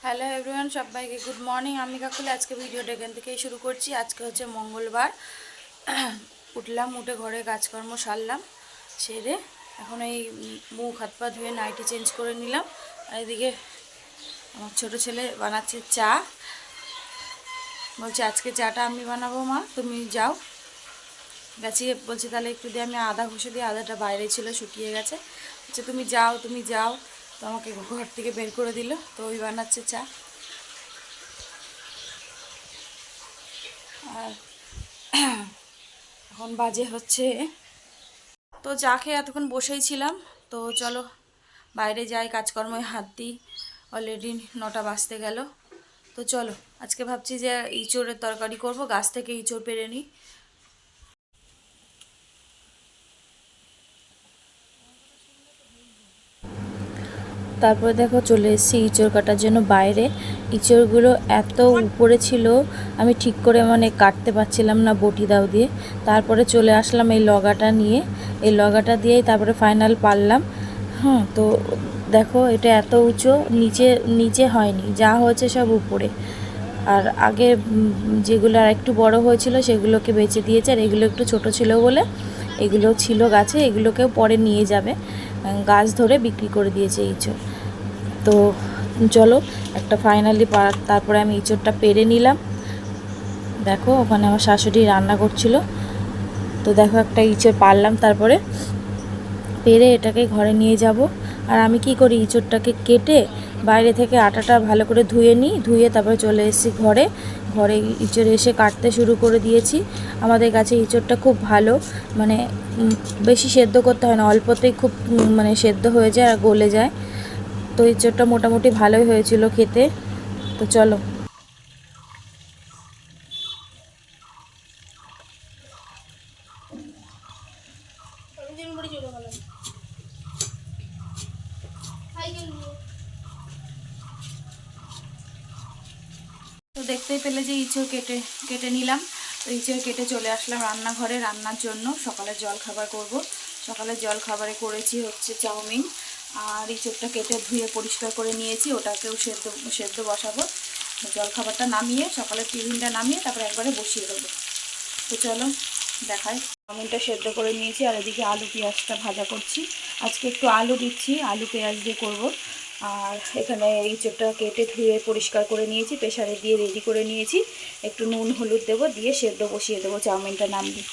Hello everyone, সবাইকে good morning. আমি কাকুলি আজকে ভিডিওটা এখান থেকেই শুরু করছি। আজকে হচ্ছে মঙ্গলবার। উঠলাম, উঠে ঘরে কাজকর্ম সারলাম, সেরে এখন এই মুখ হাত পা ধুয়ে নাইটি চেঞ্জ করে নিলাম। আর এদিকে আমার ছোটো ছেলে বানাচ্ছে চা। বলছে আজকে চাটা আমি বানাবো, মা তুমি যাও। গেছি বলছে তাহলে একটু দিয়ে আমি আদা ঘষে দিয়ে, আদাটা বাইরে ছিল শুকিয়ে গেছে। বলছে তুমি যাও তুমি যাও, তো আমাকে ঘর থেকে বের করে দিল। তো ওই বানাচ্ছে চা। আর এখন বাজে হচ্ছে, তো চা খেয়ে এতক্ষণ বসেই ছিলাম। তো চলো বাইরে যাই, কাজকর্মে হাত দিই। অলরেডি 9টা বাজতে গেল। তো চলো আজকে ভাবছি যে ইঁচড়ের তরকারি করব, গাছ থেকে ইঁচড় পেড়ে নিই। তারপরে দেখো চলে এসেছি ইঁচড় কাটার জন্য বাইরে। ইঁচড়গুলো এত উপরে ছিল, আমি ঠিক করে কাটতে পারছিলাম না বটি দাও দিয়ে। তারপরে চলে আসলাম এই লগাটা নিয়ে, এই লগাটা দিয়েই তারপরে ফাইনাল পারলাম। হ্যাঁ, তো দেখো এটা এত উঁচু, নিচে নিচে হয়নি, যা হয়েছে সব উপরে। আর আগে যেগুলো আর একটু বড় হয়েছিল সেগুলোকে বেচে দিয়েছে, আর এগুলো একটু ছোট ছিল বলে এগুলো ছিল গাছে, এগুলোকেও পরে নিয়ে যাবে, গাছ ধরে বিক্রি করে দিয়েছে ইঁচড়। তো চলো একটা ফাইনালি তারপরে আমি ইঁচড়টা পেরে নিলাম। দেখো ওখানে আমার শাশুড়ি রান্না করছিল। তো দেখো একটা ইঁচড় পারলাম, তারপরে পেরে এটাকে ঘরে নিয়ে যাব। আর আমি কি করি, ইঁচড়টাকে কেটে বাইরে থেকে আটাটা ভালো করে ধুয়ে নিই, ধুয়ে তারপরে চলে এসেছি ঘরে। ঘরে ইঁচড় এসে কাটতে শুরু করে দিয়েছি। আমাদের কাছে ইঁচড়টা খুব ভালো, বেশি সেদ্ধ করতে হয় না, অল্পতেই খুব সেদ্ধ হয়ে যায় আর গলে যায়। তো ইঁচড়টা মোটামুটি ভালোই হয়েছিল খেতে। তো চলো তো দেখতেই পেলে যে ইঁচড় কেটে কেটে নিলাম। তো ইঁচড় কেটে চলে আসলাম রান্নাঘরে রান্নার জন্য। সকালের জল খাবার করব। সকালের জল খাবারে করেছি হচ্ছে চাউমিন। আর ইঁচড়টা কেটে ধুয়ে পরিষ্কার করে নিয়েছি, ওটাকেও সেদ্ধ সেদ্ধ বসাবো। জল খাবারটা নামিয়ে, সকালের টিফিনটা নামিয়ে তারপরে একবারে বসিয়ে দেবো। তো চলো দেখাই। চাউমিনটা সেদ্ধ করে নিয়েছি, আর এদিকে আলু পেঁয়াজটা ভাজা করছি। আজকে একটু আলু দিচ্ছি, আলু পেঁয়াজ দিয়ে করব। আর এখানে ইঁচড়টা কেটে ধুয়ে পরিষ্কার করে নিয়েছি, প্রেসারে দিয়ে রেডি করে নিয়েছি। একটু নুন হলুদ দেবো, দিয়ে সেদ্ধ বসিয়ে দেবো চাউমিনটা নামিয়ে।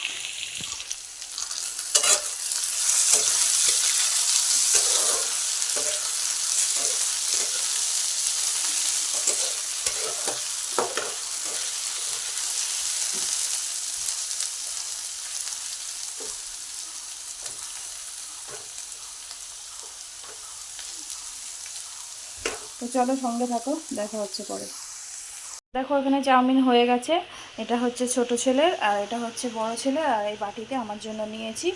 তো চলো সঙ্গে থাকো, দেখা হচ্ছে পরে। দেখো এখানে চাউমিন হয়ে গেছে। এটা হচ্ছে ছোট ছেলের, আর এটা হচ্ছে বড় ছেলে। আর এই বাটিতে আমার জন্য নিয়েছি।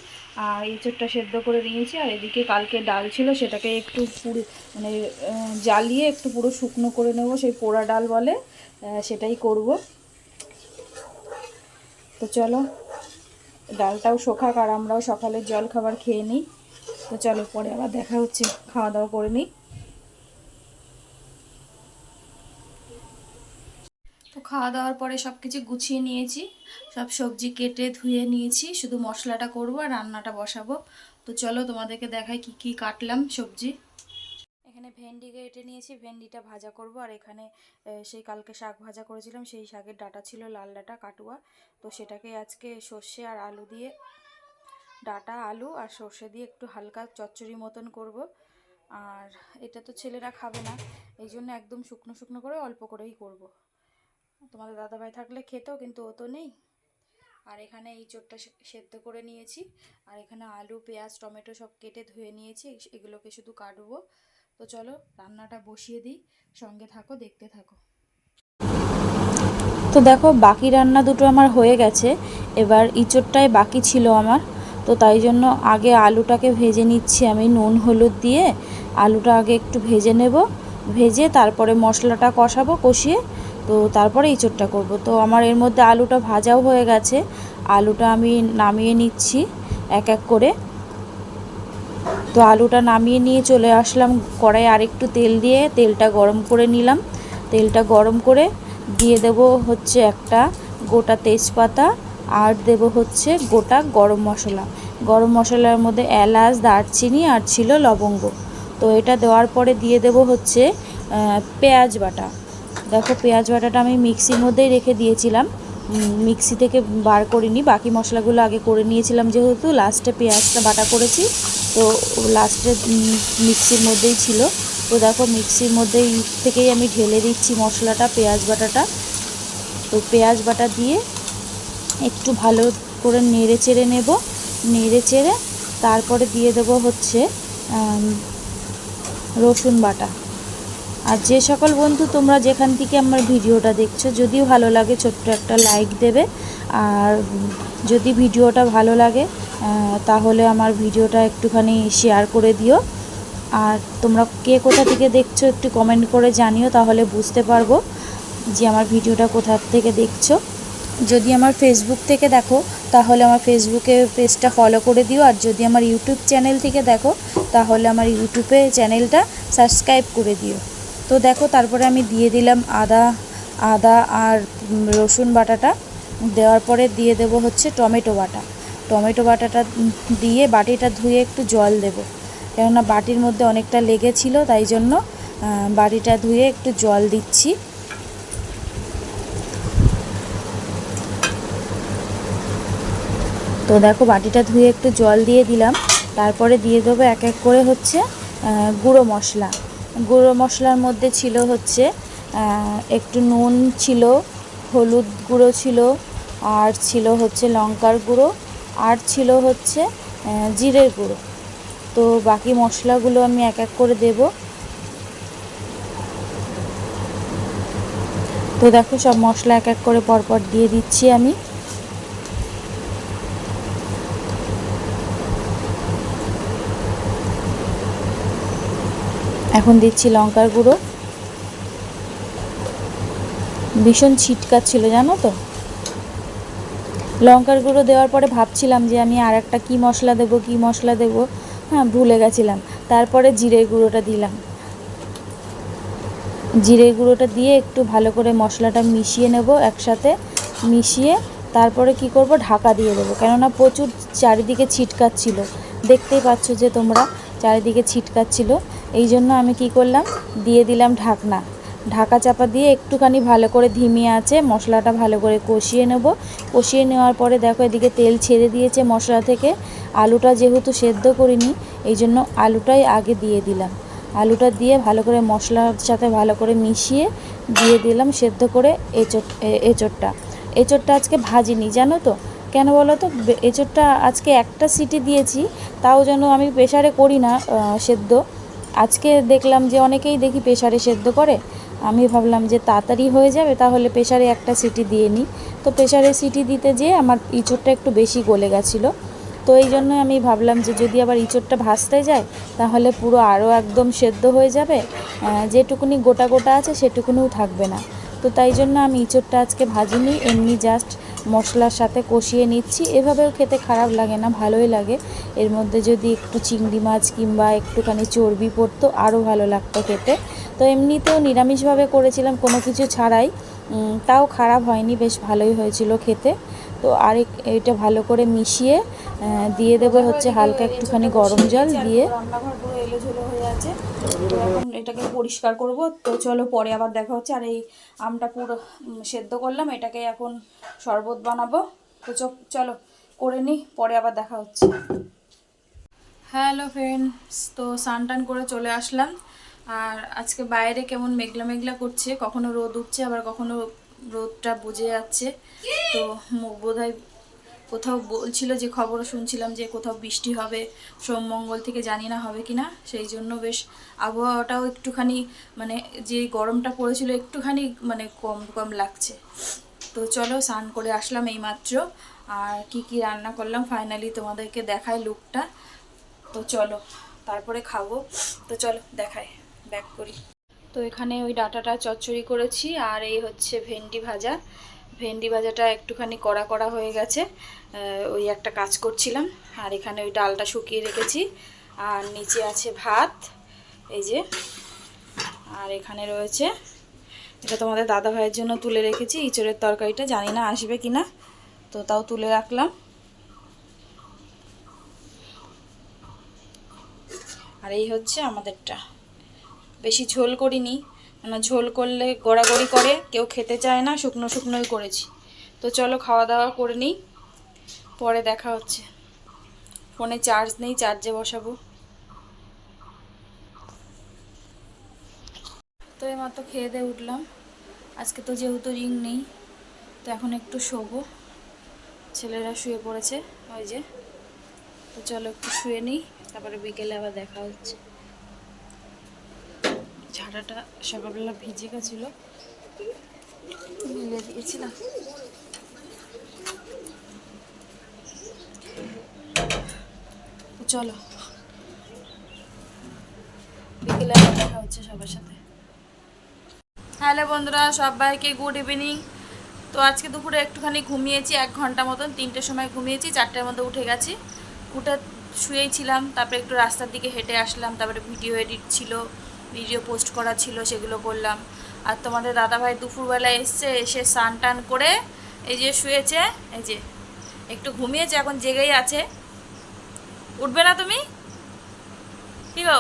আর ইঁচড়টা সেদ্ধ করে নিয়েছি। আর এদিকে কালকে ডাল ছিল, সেটাকে একটু পুরো জ্বালিয়ে একটু পুরো শুকনো করে নেব, সেই পোড়া ডাল বলে, সেটাই করব। তো চলো ডালটাও শোকাক, আর আমরাও সকালের জল খাবার খেয়ে নিই। তো চলো পরে আবার দেখা হচ্ছে, খাওয়া দাওয়া করে নিই। তো খাওয়া দাওয়ার পরে সব কিছু গুছিয়ে নিয়েছি, সব সবজি কেটে ধুয়ে নিয়েছি, শুধু মশলাটা করব আর রান্নাটা বসাবো। তো চলো তোমাদেরকে দেখাই কি কি কাটলাম সবজি। এখানে ভেন্ডি কেটে নিয়েছি, ভেন্ডিটা ভাজা করব। আর এখানে সেই কালকে শাক ভাজা করেছিলাম, সেই শাকের ডাঁটা ছিল, লাল ডাঁটা কাটুয়া। তো সেটাকে আজকে সর্ষে আর আলু দিয়ে, ডাঁটা আলু আর সর্ষে দিয়ে একটু হালকা চচ্চড়ি মতন করব। আর এটা তো ছেলেরা খাবে না, এই জন্য একদম শুকনো শুকনো করে অল্প করেই করব। তোমাদের দাদাভাই থাকলে খেতেও, কিন্তু ও তো নেই। আর এখানে ইঁচড়টা সেদ্ধ করে নিয়েছি। আর এখানে আলু পেঁয়াজ টমেটো সব কেটে ধুয়ে নিয়েছি, এগুলোকে শুধু কাটবো। তো চলো রান্নাটা বসিয়ে দিই, সঙ্গে থাকো, দেখতে থাকো। তো দেখো বাকি রান্না দুটো আমার হয়ে গেছে, এবার ইঁচড়টাই বাকি ছিল আমার। তো তাই জন্য আগে আলুটাকে ভেজে নিচ্ছি আমি নুন হলুদ দিয়ে। আলুটা আগে একটু ভেজে নেব, ভেজে তারপরে মশলাটা কষাবো, কষিয়ে তো তারপরে ইঁচড়টা করব। তো আমার এর মধ্যে আলুটা ভাজাও হয়ে গেছে, আলুটা আমি নামিয়ে নিচ্ছি এক এক করে। তো আলুটা নামিয়ে নিয়ে চলে আসলাম কড়াইয়ে আরেকটু তেল দিয়ে তেলটা গরম করে নিলাম। তেলটা গরম করে দিয়ে দেব হচ্ছে একটা গোটা তেজপাতা আর দেব হচ্ছে গোটা গরম মশলা। গরম মশলার মধ্যে এলাচ, দারচিনি আর ছিল লবঙ্গ। তো এটা দেওয়ার পরে দিয়ে দেব হচ্ছে পেঁয়াজ বাটা। দেখো পেঁয়াজ বাটাটা আমি মিক্সির মধ্যেই রেখে দিয়েছিলাম, মিক্সি থেকে বার করিনি, বাকি মশলাগুলো আগে করে নিয়েছিলাম যেহেতু লাস্টে পেঁয়াজটা বাটা করেছি। তো লাস্টে মিক্সির মধ্যেই ছিল। তো দেখো মিক্সির মধ্যেই থেকেই আমি ঢেলে দিচ্ছি মশলাটা, পেঁয়াজ বাটাটা। তো পেঁয়াজ বাটা দিয়ে একটু ভালো করে নেড়ে চেড়ে নেব। নেড়ে চেড়ে তারপরে দিয়ে দেব হচ্ছে রসুন বাটা। আর যে সকল বন্ধু তোমরা যেখান থেকে আমার ভিডিওটা দেখছো, যদি ভালো লাগে ছোট্ট একটা লাইক দেবে। আর যদি ভিডিওটা ভালো লাগে তাহলে আমার ভিডিওটা একটুখানি শেয়ার করে দিও। আর তোমরা কে কোথা থেকে দেখছো একটু কমেন্ট করে জানিও, তাহলে বুঝতে পারবো যে আমার ভিডিওটা কোথা থেকে দেখছো। যদি আমার ফেসবুক থেকে দেখো তাহলে আমার ফেসবুকে পেজটা ফলো করে দিও। আর যদি আমার ইউটিউব চ্যানেল থেকে দেখো তাহলে আমার ইউটিউবে চ্যানেলটা সাবস্ক্রাইব করে দিও। তো দেখো তারপরে আমি দিয়ে দিলাম আদা আর রসুন বাটাটা। দেওয়ার পরে দিয়ে দেব হচ্ছে টমেটো বাটা। টমেটো বাটাটা দিয়ে বাটিটা ধুয়ে একটু জল দেব, কেননা বাটির মধ্যে অনেকটা লেগেছিল, তাই জন্য বাটিটা ধুয়ে একটু জল দিচ্ছি। তো দেখো বাটিটা ধুয়ে একটু জল দিয়ে দিলাম। তারপরে দিয়ে দেবো এক এক করে হচ্ছে গুঁড়ো মশলা। গুঁড়ো মশলার মধ্যে ছিল হচ্ছে একটু নুন ছিল, হলুদ গুঁড়ো ছিল, আর ছিল হচ্ছে লঙ্কার গুঁড়ো, আর ছিল হচ্ছে জিরের গুঁড়ো। তো বাকি মশলাগুলো আমি এক এক করে দেব। তো দেখো সব মশলা এক এক করে পরপর দিয়ে দিচ্ছি আমি। এখন দিচ্ছি লঙ্কার গুঁড়ো। ভীষণ ছিটকাচ্ছিল জানো তো। লঙ্কার গুঁড়ো দেওয়ার পরে ভাবছিলাম যে আমি আর একটা কী মশলা দেবো, হ্যাঁ ভুলে গেছিলাম। তারপরে জিরের গুঁড়োটা দিলাম। জিরের গুঁড়োটা দিয়ে একটু ভালো করে মশলাটা মিশিয়ে নেব একসাথে। মিশিয়ে তারপরে কি করব, ঢাকা দিয়ে দেবো, কেননা প্রচুর চারিদিকে ছিটকাচ্ছিল। দেখতেই পাচ্ছ যে তোমরা চারিদিকে ছিটকাচ্ছিল। এই জন্য আমি কি করলাম, দিয়ে দিলাম ঢাকনা। ঢাকা চাপা দিয়ে একটুখানি ভালো করে ধিমে আছে মশলাটা ভালো করে কষিয়ে নেব। কষিয়ে নেওয়ার পরে দেখো এদিকে তেল ছেড়ে দিয়েছে মশলা থেকে। আলুটা যেহেতু সেদ্ধ করিনি, এই জন্য আলুটাই আগে দিয়ে দিলাম। আলুটা দিয়ে ভালো করে মশলার সাথে ভালো করে মিশিয়ে দিয়ে দিলাম সেদ্ধ করে এঁচোড়টা। এঁচোড়টা আজকে ভাজিনি জানো তো, কেন বলো তো, এঁচোড়টা আজকে একটা সিটি দিয়েছি, তাও যেন আমি প্রেসারে করি না সেদ্ধ। আজকে দেখলাম যে অনেকেই দেখি প্রেসারে সেদ্ধ করে, আমি ভাবলাম যে তাড়াতাড়ি হয়ে যাবে তাহলে প্রেসারে একটা সিটি দিয়ে নিই। তো প্রেসারে সিটি দিতে যেয়ে আমার এঁচোড়টা একটু বেশি গলে গেছিলো। তো এই জন্যই আমি ভাবলাম যে যদি আবার এঁচোড়টা ভাজতে যায় তাহলে পুরো আরও একদম সেদ্ধ হয়ে যাবে, যেটুকুনি গোটা গোটা আছে সেটুকুনিও থাকবে না। তো তাই জন্য আমি এঁচোড়টা আজকে ভাজিনি, এমনি জাস্ট মশলার সাথে কষিয়ে নিচ্ছি। এভাবেও খেতে খারাপ লাগে না, ভালোই লাগে। এর মধ্যে যদি একটু চিংড়ি মাছ কিংবা একটুখানি চর্বি পড়তো আরও ভালো লাগতো খেতে। তো এমনিতেও নিরামিষভাবে করেছিলাম কোনো কিছু ছাড়াই, তাও খারাপ হয়নি, বেশ ভালোই হয়েছিল খেতে। তো এটা ভালো করে মিশিয়ে দিয়ে দেবো হচ্ছে হালকা একটুখানি গরম জল দিয়ে। রান্নাঘর পুরো এলোঝেলো হয়ে আছে, তো এখন এটাকে পরিষ্কার করব। তো চলো পরে আবার দেখা হচ্ছে। আর এই আমটা পুরো সেদ্ধ করলাম, এটাকে এখন শরবত বানাবো। তো চলো করে নিই, পরে আবার দেখা হচ্ছে। হ্যালো ফ্রেন্ডস, তো স্নান টান করে চলে আসলাম। আর আজকে বাইরে কেমন মেঘলা মেঘলা করছে, কখনো রোদ উঠছে আবার কখনো রোদটা বুঝে যাচ্ছে। তো বোধহয় কোথাও বলছিল যে খবরও শুনছিলাম যে কোথাও বৃষ্টি হবে সোম মঙ্গল থেকে, জানি না হবে কি না। সেই জন্য বেশ আবহাওয়াটাও একটুখানি মানে যে গরমটা পড়েছিল একটুখানি মানে কম কম লাগছে। তো চলো স্নান করে আসলাম এইমাত্র। আর কি রান্না করলাম ফাইনালি তোমাদেরকে দেখাই লুকটা। তো চলো তারপরে খাবো। তো চলো দেখাই, ব্যাক করি। তো এখানে ওই ডাঁটাটা চচ্চড়ি করেছি, আর এই হচ্ছে ভেন্ডি ভাজা। ভেন্ডি ভাজাটা একটুখানি কড়া কড়া হয়ে গেছে, ওই একটা কাজ করছিলাম। আর এখানে ওই ডালটা শুকিয়ে রেখেছি, আর নিচে আছে ভাত, এই যে। আর এখানে রয়েছে, এটা তোমাদের দাদা ভাইয়ের জন্য তুলে রেখেছি ইঁচড়ের তরকারিটা, জানি না আসবে কিনা, তো তাও তুলে রাখলাম। আর এই হচ্ছে আমাদেরটা, বেশি ঝোল করিনি, মানে ঝোল করলে গড়াগড়ি করে, কেউ খেতে চায় না, শুকনো শুকনোই করেছি। তো চলো খাওয়া দাওয়া করে নিই, পরে দেখা হচ্ছে। ফোনে চার্জ নেই, চার্জে বসাবো। তো এইমাত্র খেয়ে দিয়ে উঠলাম, আজকে তো যেহেতু রিং নেই, তো এখন একটু শোবো। ছেলেরা শুয়ে পড়েছে ওই যে, তো চলো একটু শুয়ে নিই, তারপরে বিকেলে আবার দেখা হচ্ছে। ঝাড়াটা সকালবেলা ভিজে গেছিলো, মিলে দিয়েছিলাম। তো চলো বিকেলে আবার দেখা হচ্ছে সবার সাথে। হ্যালো বন্ধুরা, সবাইকে গুড ইভিনিং। তো আজকে দুপুরে একটুখানি ঘুমিয়েছি, 1 ঘন্টা মতন, 3টের সময় ঘুমিয়েছি, 4টের মধ্যে উঠে গেছি। উঠে শুয়েই ছিলাম, তারপরে একটু রাস্তার দিকে হেঁটে আসলাম, তারপরে ভিডিও এডিট ছিল, ভিডিও পোস্ট করা ছিল, সেগুলো করলাম। আর তোমাদের দাদাভাই দুপুরবেলা এসছে, এসে স্নান টান করে এই যে শুয়েছে, এই যে একটু ঘুমিয়েছে, এখন জেগেই আছে। উঠবে না তুমি? কি গো,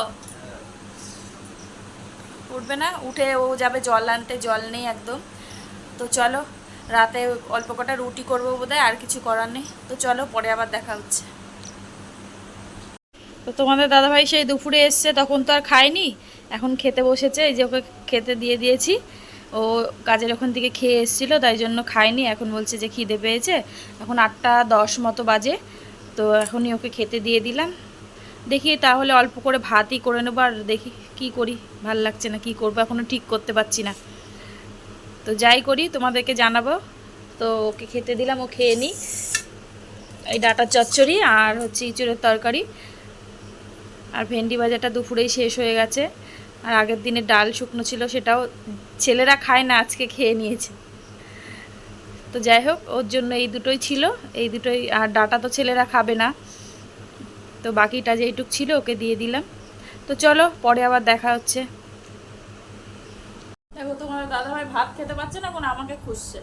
উঠবে না? উঠে ও যাবে জল আনতে, জল নেই একদম। তো চলো, রাতে অল্প কটা রুটি করবো বোধহয়, আর কিছু করার নেই। তো চলো পরে আবার দেখা হচ্ছে। তো তোমাদের দাদাভাই সেই দুপুরে এসছে, তখন তো আর খায়নি, এখন খেতে বসেছে। এই যে ওকে খেতে দিয়ে দিয়েছি, ও কাজের ওখান থেকে খেয়ে এসেছিলো, তাই জন্য খায়নি। এখন বলছে যে খিদে পেয়েছে, এখন 8টা 10 মতো বাজে, তো এখনই ওকে খেতে দিয়ে দিলাম। দেখি তাহলে অল্প করে ভাতই করে নেবো, আর দেখি কি করি, ভাল লাগছে না, কি করবো এখনও ঠিক করতে পারছি না। তো যাই করি তোমাদেরকে জানাবো। তো ওকে খেতে দিলাম, ও খেয়ে নিই। এই ডাঁটার চচ্চড়ি আর হচ্ছে ইঁচড়ের তরকারি, আর ভেন্ডি ভাজাটা দুপুরেই শেষ হয়ে গেছে। আর আগের দিনে ডাল শুকনো ছিল, সেটাও ছেলেরা খায় না, আজকে খেয়ে নিয়েছে। তো যাই হোক, ওর জন্য এই দুটোই ছিল, এই দুটোই। আর ডাঁটা তো ছেলেরা খাবে না, তো বাকিটা যেইটুক ছিল ওকে দিয়ে দিলাম। তো চলো পরে আবার দেখা হচ্ছে। দেখো তোমার দাদাভাই ভাত খেতে পারছে না, এখন আমাকে খুঁজছে,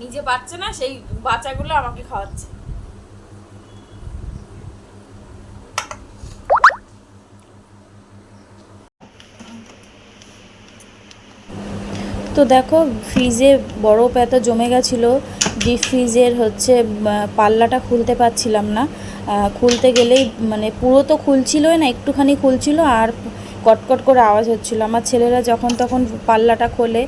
নিজে পারছে না, সেই বাচ্চাগুলো আমাকে খাওয়াচ্ছে। তো দেখো ফ্রিজে বরফ এত জমে গেছিলো, ডিপ ফ্রিজের হচ্ছে পাল্লাটা খুলতে পারছিলাম না। খুলতে গেলেই মানে পুরো তো খুলছিলই না, একটুখানি খুলছিল, আর কটকট করে আওয়াজ হচ্ছিলো। আমার ছেলেরা যখন তখন পাল্লাটা খোলে,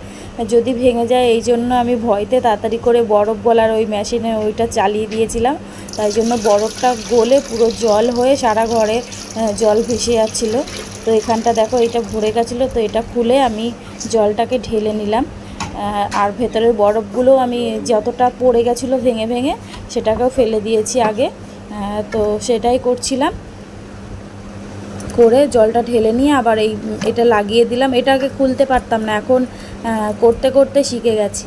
যদি ভেঙে যায়, এই জন্য আমি ভয়তে তাড়াতাড়ি করে বরফ গলার ওই মেশিনে ওইটা চালিয়ে দিয়েছিলাম। তাই জন্য বরফটা গলে পুরো জল হয়ে সারা ঘরে জল ভেসে যাচ্ছিলো। তো এখানটা দেখো এটা ভরে গেছিলো, তো এটা খুলে আমি জলটাকে ঢেলে নিলাম। আর ভেতরের বরফগুলো আমি যতটা পড়ে গেছিলো ভেঙে ভেঙে, সেটাকেও ফেলে দিয়েছি আগে। তো সেটাই করছিলাম, করে জলটা ঢেলে নিয়ে আবার এটা লাগিয়ে দিলাম। এটা আগে খুলতে পারতাম না, এখন করতে করতে শিখে গেছি,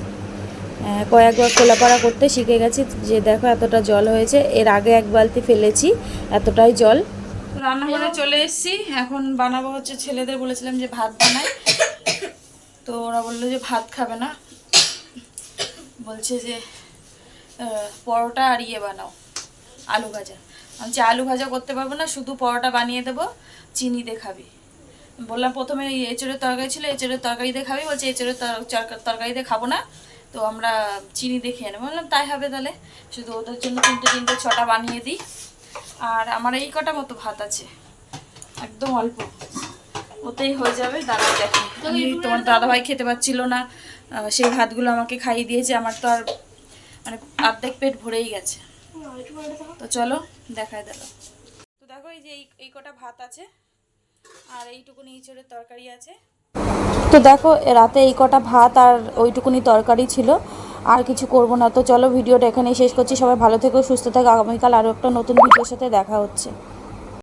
কয়েকবার খোলাপাড়া করতে শিখে গেছি। যে দেখো এতটা জল হয়েছে, এর আগে 1 বালতি ফেলেছি, এতটাই জল। রান্নাঘরে চলে এসেছি, এখন বানাবো হচ্ছে, ছেলেদের বলেছিলাম যে ভাত বানাই, তো ওরা বললো যে ভাত খাবে না, বলছে যে পরোটা আর ইয়ে বানাও, আলু ভাজা। আমি যে আলু ভাজা করতে পারবো না, শুধু পরোটা বানিয়ে দেবো, চিনি দিয়ে খাবি। বললাম প্রথমে এঁচড়ের তরকারি ছিল, এঁচড়ের তরকারি দিয়ে খাবি, বলছে এঁচড়ের তরকারি দিয়ে খাবো না, তো আমরা চিনি দিয়ে খেয়ে নেবো। বললাম তাই হবে তাহলে, শুধু ওদের জন্য 3টে 6টা বানিয়ে দিই। আর আমার এই কটা মতো ভাত আছে, একদম অল্প, ওতেই হয়ে যাবে। দাঁড়াও দেখো, আমি তোমার দাদাভাই খেতে পাচ্ছিল না, সেই ভাতগুলো আমাকে খাইয়ে দিয়েছে, আমার তো আর মানে অর্ধেক পেট ভরেই গেছে। তো চলো দেখায় দিল। তো দেখো এই যে এই কটা ভাত আছে, আর এইটুকুনি ইঁচড়ের তরকারি আছে। তো দেখো রাতে এই কটা ভাত আর ওইটুকুনি তরকারি ছিল, আর কিছু করব না। তো চলো ভিডিওটা এখানেই শেষ করছি। সবাই ভালো থেকো, সুস্থ থাকো, আগামীকাল আরও একটা নতুন ভিডিওর সাথে দেখা হচ্ছে।